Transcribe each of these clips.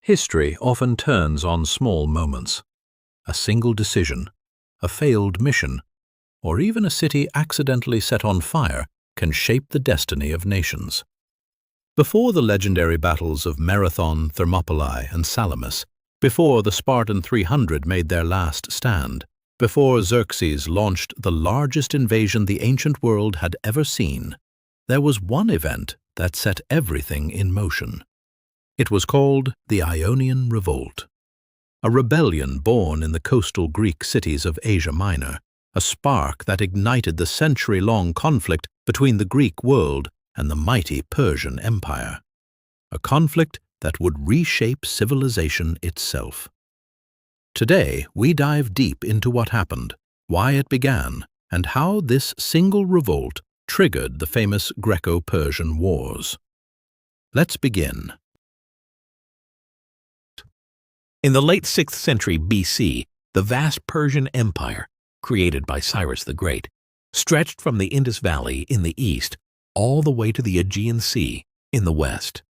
History often turns on small moments. A single decision, a failed mission, or even a city accidentally set on fire can shape the destiny of nations. Before the legendary battles of Marathon, Thermopylae, and Salamis, before the Spartan 300 made their last stand, before Xerxes launched the largest invasion the ancient world had ever seen, there was one event that set everything in motion. It was called the Ionian Revolt, a rebellion born in the coastal Greek cities of Asia Minor, a spark that ignited the century-long conflict between the Greek world and the mighty Persian Empire, a conflict that would reshape civilization itself. Today, we dive deep into what happened, why it began, and how this single revolt triggered the famous Greco-Persian Wars. Let's begin. In the late 6th century BC, the vast Persian Empire, created by Cyrus the Great, stretched from the Indus Valley in the east all the way to the Aegean Sea in the west.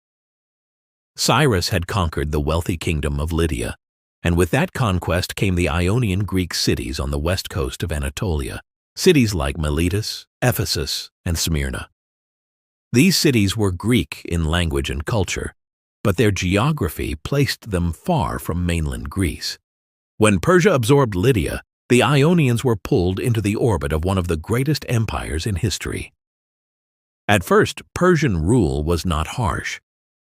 Cyrus had conquered the wealthy kingdom of Lydia, and with that conquest came the Ionian Greek cities on the west coast of Anatolia, cities like Miletus, Ephesus, and Smyrna. These cities were Greek in language and culture, but their geography placed them far from mainland Greece. When Persia absorbed Lydia, the Ionians were pulled into the orbit of one of the greatest empires in history. At first, Persian rule was not harsh.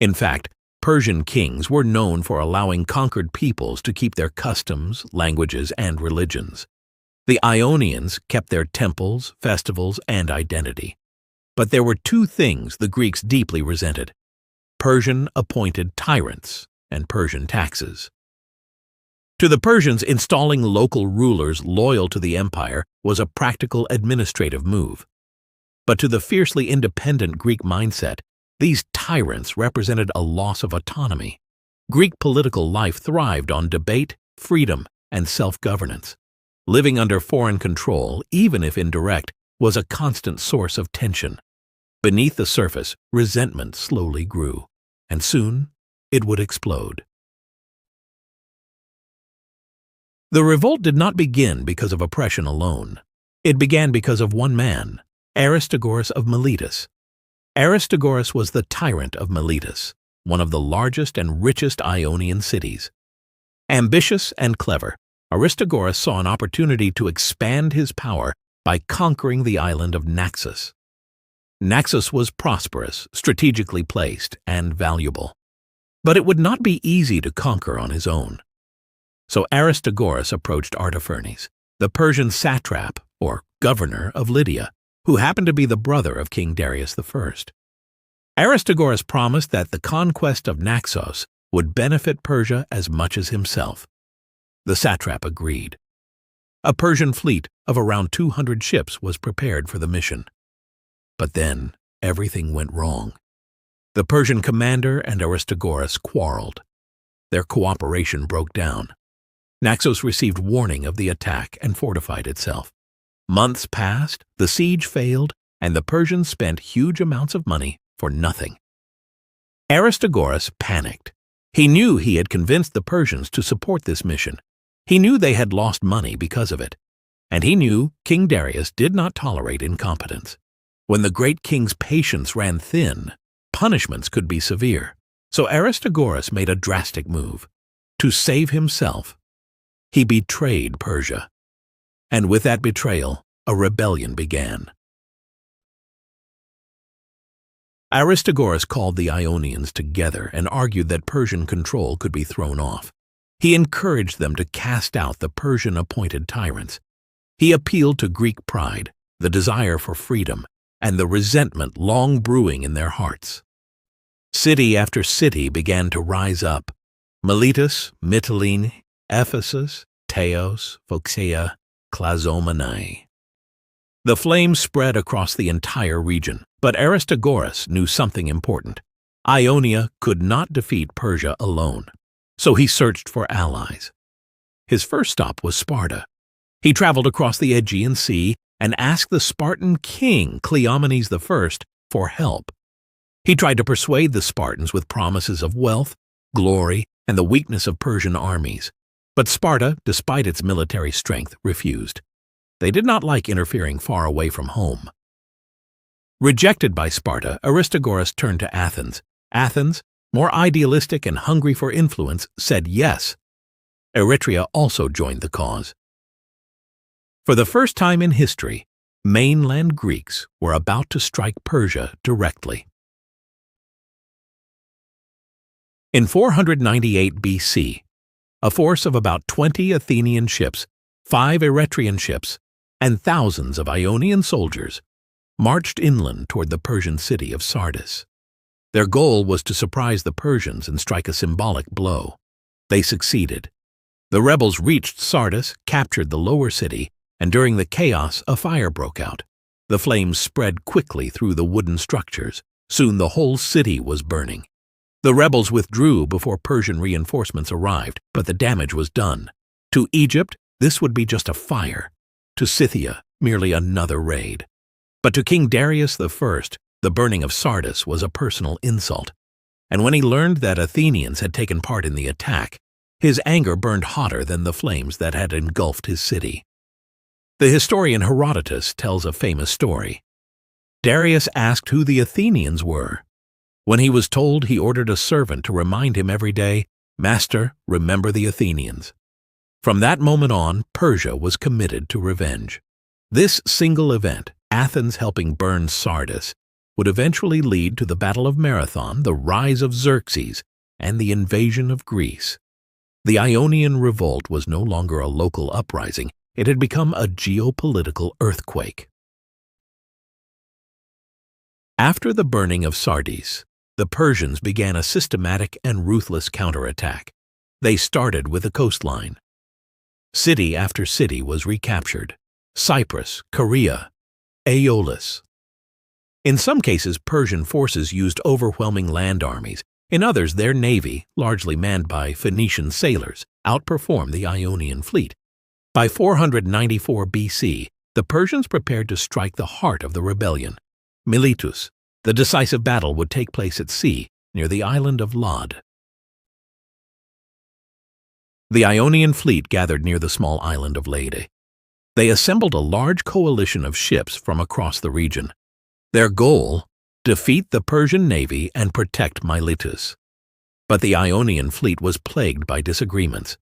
In fact, Persian kings were known for allowing conquered peoples to keep their customs, languages, and religions. The Ionians kept their temples, festivals, and identity. But there were two things the Greeks deeply resented: Persian-appointed tyrants and Persian taxes. To the Persians, installing local rulers loyal to the empire was a practical administrative move. But to the fiercely independent Greek mindset, these tyrants represented a loss of autonomy. Greek political life thrived on debate, freedom, and self-governance. Living under foreign control, even if indirect, was a constant source of tension. Beneath the surface, resentment slowly grew, and soon it would explode. The revolt did not begin because of oppression alone. It began because of one man, Aristagoras of Miletus. Aristagoras was the tyrant of Miletus, one of the largest and richest Ionian cities. Ambitious and clever, Aristagoras saw an opportunity to expand his power by conquering the island of Naxos. Naxos was prosperous, strategically placed, and valuable. But it would not be easy to conquer on his own. So Aristagoras approached Artaphernes, the Persian satrap, or governor of Lydia, who happened to be the brother of King Darius I. Aristagoras promised that the conquest of Naxos would benefit Persia as much as himself. The satrap agreed. A Persian fleet of around 200 ships was prepared for the mission. But then everything went wrong. The Persian commander and Aristagoras quarreled. Their cooperation broke down. Naxos received warning of the attack and fortified itself. Months passed, the siege failed, and the Persians spent huge amounts of money for nothing. Aristagoras panicked. He knew he had convinced the Persians to support this mission. He knew they had lost money because of it. And he knew King Darius did not tolerate incompetence. When the great king's patience ran thin, punishments could be severe. So Aristagoras made a drastic move. To save himself, he betrayed Persia. And with that betrayal, a rebellion began. Aristagoras called the Ionians together and argued that Persian control could be thrown off. He encouraged them to cast out the Persian-appointed tyrants. He appealed to Greek pride, the desire for freedom, and the resentment long brewing in their hearts. City after city began to rise up: Miletus, Mytilene, Ephesus, Teos, Phocaea, Clazomenae. The flames spread across the entire region, but Aristagoras knew something important. Ionia could not defeat Persia alone, so he searched for allies. His first stop was Sparta. He traveled across the Aegean Sea and asked the Spartan king, Cleomenes I, for help. He tried to persuade the Spartans with promises of wealth, glory, and the weakness of Persian armies. But Sparta, despite its military strength, refused. They did not like interfering far away from home. Rejected by Sparta, Aristagoras turned to Athens. Athens, more idealistic and hungry for influence, said yes. Eretria also joined the cause. For the first time in history, mainland Greeks were about to strike Persia directly. In 498 BC, a force of about 20 Athenian ships, 5 Eretrian ships, and thousands of Ionian soldiers marched inland toward the Persian city of Sardis. Their goal was to surprise the Persians and strike a symbolic blow. They succeeded. The rebels reached Sardis, captured the lower city, and during the chaos, a fire broke out. The flames spread quickly through the wooden structures. Soon the whole city was burning. The rebels withdrew before Persian reinforcements arrived, but the damage was done. To Egypt, this would be just a fire. To Scythia, merely another raid. But to King Darius I, the burning of Sardis was a personal insult. And when he learned that Athenians had taken part in the attack, his anger burned hotter than the flames that had engulfed his city. The historian Herodotus tells a famous story. Darius asked who the Athenians were. When he was told, he ordered a servant to remind him every day, "Master, remember the Athenians." From that moment on, Persia was committed to revenge. This single event, Athens helping burn Sardis, would eventually lead to the Battle of Marathon, the rise of Xerxes, and the invasion of Greece. The Ionian Revolt was no longer a local uprising. It had become a geopolitical earthquake. After the burning of Sardis, the Persians began a systematic and ruthless counterattack. They started with the coastline. City after city was recaptured: Cyprus, Caria, Aeolus. In some cases, Persian forces used overwhelming land armies. In others, their navy, largely manned by Phoenician sailors, outperformed the Ionian fleet. By 494 BC, the Persians prepared to strike the heart of the rebellion, Miletus. The decisive battle would take place at sea, near the island of Lod. The Ionian fleet gathered near the small island of Leyde. They assembled a large coalition of ships from across the region. Their goal: defeat the Persian navy and protect Miletus. But the Ionian fleet was plagued by disagreements.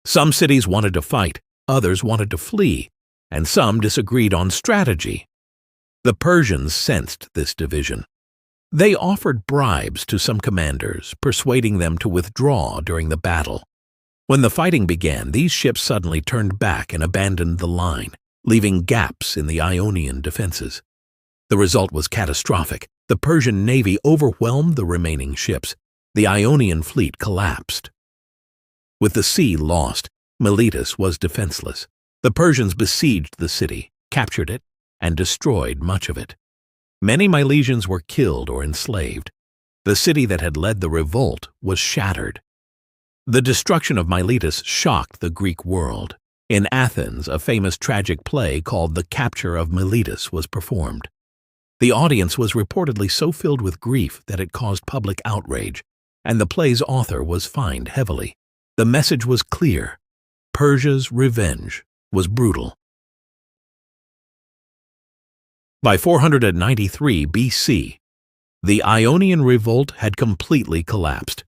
Some cities wanted to fight, others wanted to flee, and some disagreed on strategy. The Persians sensed this division. They offered bribes to some commanders, persuading them to withdraw during the battle. When the fighting began, these ships suddenly turned back and abandoned the line, leaving gaps in the Ionian defenses. The result was catastrophic. The Persian navy overwhelmed the remaining ships. The Ionian fleet collapsed. With the sea lost, Miletus was defenseless. The Persians besieged the city, captured it, and destroyed much of it. Many Milesians were killed or enslaved. The city that had led the revolt was shattered. The destruction of Miletus shocked the Greek world. In Athens, a famous tragic play called The Capture of Miletus was performed. The audience was reportedly so filled with grief that it caused public outrage, and the play's author was fined heavily. The message was clear: Persia's revenge was brutal. By 493 BC, the Ionian Revolt had completely collapsed.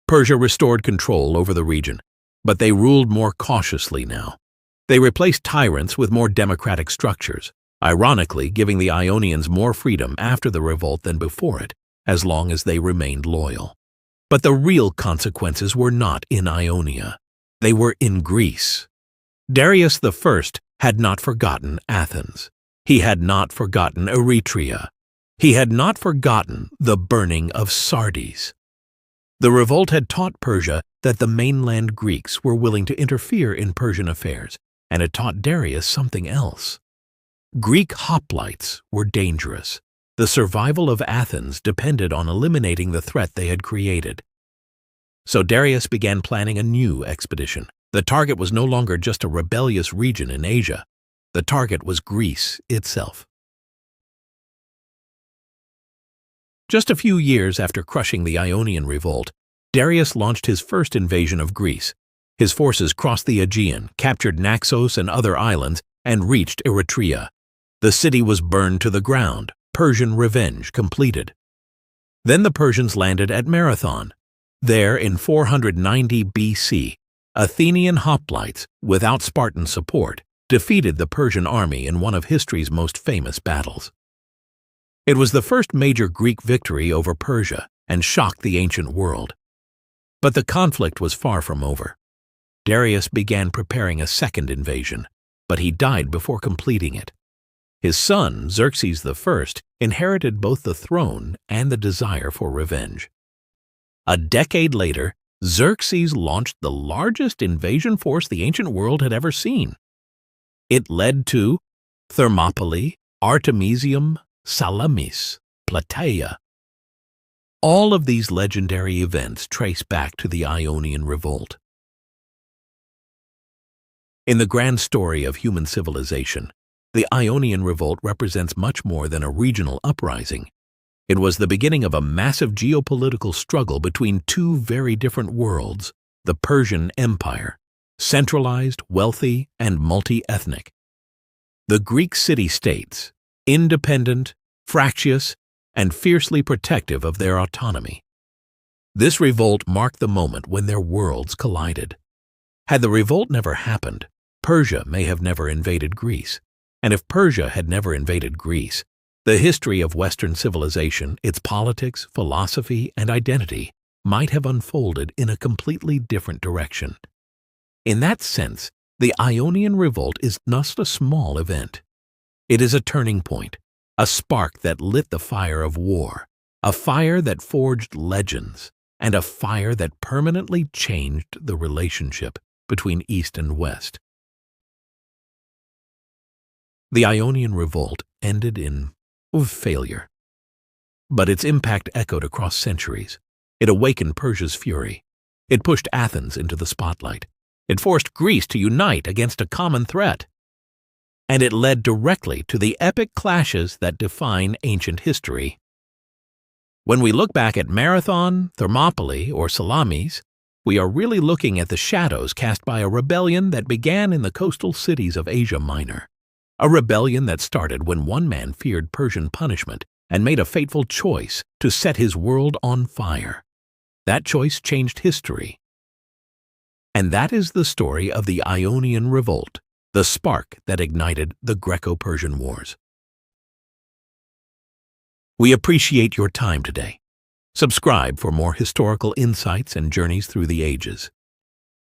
Persia restored control over the region, but they ruled more cautiously now. They replaced tyrants with more democratic structures, ironically giving the Ionians more freedom after the revolt than before it, as long as they remained loyal. But the real consequences were not in Ionia. They were in Greece. Darius I had not forgotten Athens. He had not forgotten Eretria. He had not forgotten the burning of Sardis. The revolt had taught Persia that the mainland Greeks were willing to interfere in Persian affairs, and it taught Darius something else. Greek hoplites were dangerous. The survival of Athens depended on eliminating the threat they had created. So Darius began planning a new expedition. The target was no longer just a rebellious region in Asia. The target was Greece itself. Just a few years after crushing the Ionian Revolt, Darius launched his first invasion of Greece. His forces crossed the Aegean, captured Naxos and other islands, and reached Eretria. The city was burned to the ground, Persian revenge completed. Then the Persians landed at Marathon. There, in 490 BC, Athenian hoplites, without Spartan support, defeated the Persian army in one of history's most famous battles. It was the first major Greek victory over Persia and shocked the ancient world. But the conflict was far from over. Darius began preparing a second invasion, but he died before completing it. His son, Xerxes I, inherited both the throne and the desire for revenge. A decade later, Xerxes launched the largest invasion force the ancient world had ever seen. It led to Thermopylae, Artemisium, Salamis, Plataea. All of these legendary events trace back to the Ionian Revolt. In the grand story of human civilization, the Ionian Revolt represents much more than a regional uprising. It was the beginning of a massive geopolitical struggle between two very different worlds, the Persian Empire, centralized, wealthy, and multi-ethnic. The Greek city-states, independent, fractious, and fiercely protective of their autonomy. This revolt marked the moment when their worlds collided. Had the revolt never happened, Persia may have never invaded Greece. And if Persia had never invaded Greece, the history of Western civilization, its politics, philosophy, and identity might have unfolded in a completely different direction. In that sense, the Ionian Revolt is not a small event. It is a turning point, a spark that lit the fire of war, a fire that forged legends, and a fire that permanently changed the relationship between East and West. The Ionian Revolt ended in failure. But its impact echoed across centuries. It awakened Persia's fury. It pushed Athens into the spotlight. It forced Greece to unite against a common threat. And it led directly to the epic clashes that define ancient history. When we look back at Marathon, Thermopylae, or Salamis, we are really looking at the shadows cast by a rebellion that began in the coastal cities of Asia Minor. A rebellion that started when one man feared Persian punishment and made a fateful choice to set his world on fire. That choice changed history. And that is the story of the Ionian Revolt, the spark that ignited the Greco-Persian Wars. We appreciate your time today. Subscribe for more historical insights and journeys through the ages.